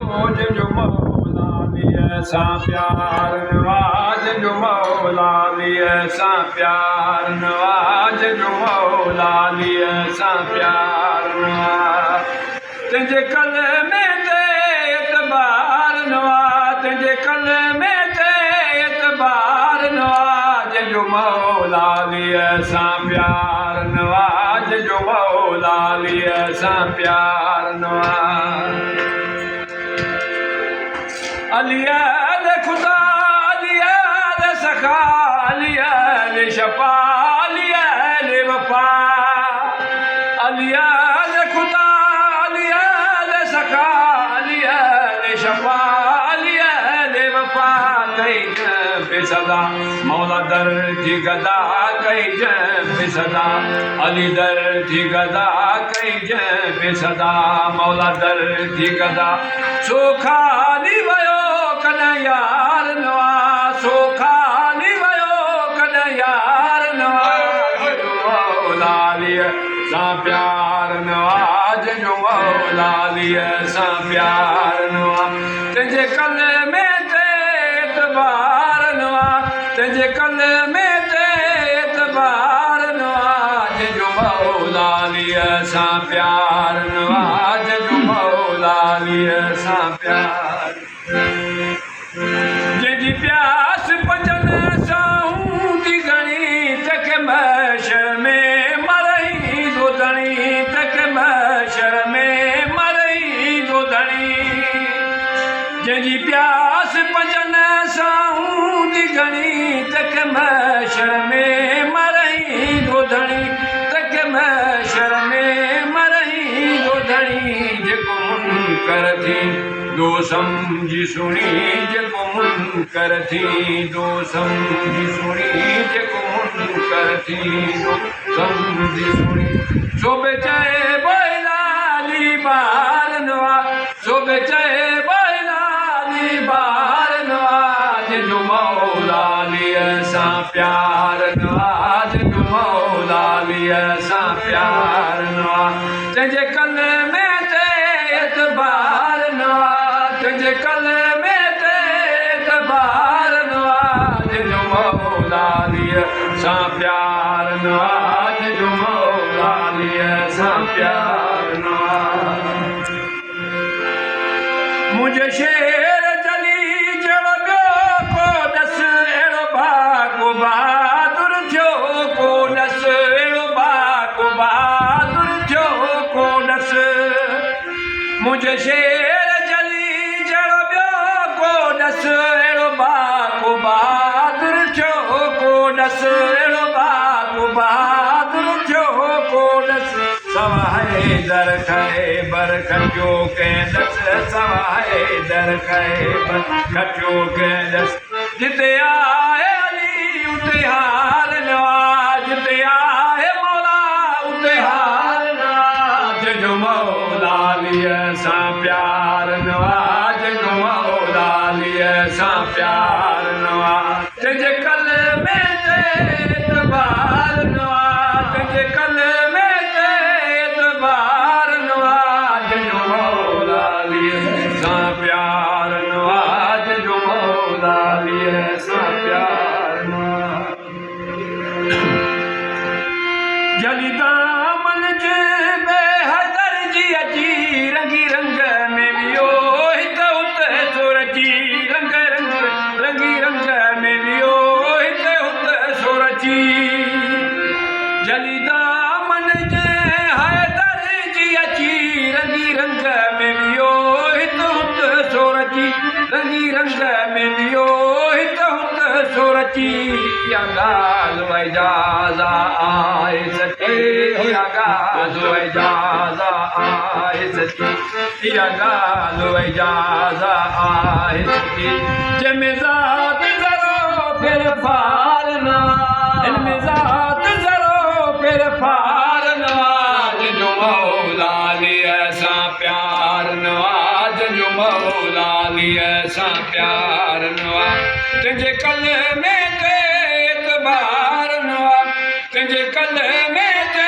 जो मौला लिए सा प्यार नवाज जो मौला लिए सा प्यार नवाज जो मौला लिए सा प्यार नवाज तुझे कल में ते एतबार नवाज तुझे कल में ते एतबार नवाज जो मौला लिए सा प्यार नवाज जो मौला लिए सा प्यार नवाज अलियाल खुदा अलियाल सखा अलियाल शफा अलियाल वफा अलियाल खुदा अलियाल सखा अलियाल शफा अलियाल वफा कई बेसदा मौला दर थी गदा कई बेसदा अली दर थी गदा कई बेसदा मौला दर थी गदा सो खाली वयो यार नवाज सो खाली वयो कद यार नवाज जो मौला लिए सा प्यार नवाज जो मौला लिए सा प्यार नवाज तुझे कल में ते एतबार नवाज तुझे कल में ते एतबार नवाज जो मौला लिए सा प्यार नवाज जो मौला लिए सा प्यार जंहिंजी प्यास पचन साहूं थी घणी तक महशर में मरई दो धणी तक महशर में मरई दो धणी जंहिंजी प्यास पचन साहूं थी घणी तक महशर में मरई दो धणी तक महशर में मरई दो धणी जेको मुनकर थी दो समझी सुनी जेको मुनकर थी दो समझी सुनी जेको मुनकर थी दो समझी सुनी सो बेचाए बैलाली बार नवाज सो बेचाए बैलाली बार नवाज जो मौला लिए सा प्यार नवाज जो मौला लिए सा प्यार नवाज तुझे कल में ते एतबार नवाज तुझे कल में ते एतबार नवाज जो मौला लिए सा प्यार नवाज जो मौला लिए सा प्यार नवाज मुझे शेर जली जड़ ॿियो को दस अहिड़ो भागो बहादुर थियो को दस अहिड़ो भागो बहादुर थियो को दस मुझे शेर जली जड़ ॿियो को दस अहिड़ो भागो बहादुर थियो को दस अहिड़ो भागो बहादुर थियो को दस सवाए दर ख़ैबर खटियो कंहिं दस सवाए दर ख़ैबर खटियो कंहिं दस जिते आहे अली उते हार नवाज जिते आहे मौला उते हार नवाज जो मौला लिए सा प्यार नवाज जो मौला लिए सा प्यार नवाज तुझे कल में ते एतबार नवाज तुझे कल में ते एतबार नवाज जो मौला लिए सा प्यार नवाज जो मौला लिए सा प्यार नवाज जली दामन जे बेहदर जी अची रंगी रंग में वियो हित हुत सोरची रंग रंग रंगी रंग में वियो हित हुत सोरची जली दामन जे हैदर जी अची रंगी रंग में वियो हित हुत सोरची रंगी रंग में वियो हित हुत सोरची या गाल वैजाज़ा आए सके या गाल वैजाज़ा आए सके या गाल वैजाज़ा आए सके जंहिंमें ज़ात ज़रो फिर फार नवाज इनमें ज़ात ज़रो फिर फार नवाज जो मौला लिए सा प्यार नवाज जो मौला लिए सा प्यार नवाज तुझे कल में ते एतबार नवाज तुझे कल में ते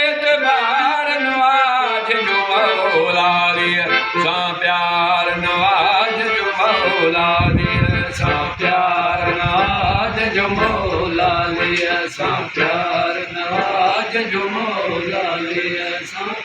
एतबार नवाज जो मौला लिए सा प्यार नवाज मौला ने असां प्यार नवाज जो मौला ने असां प्यार नवाज जो मौला ने असां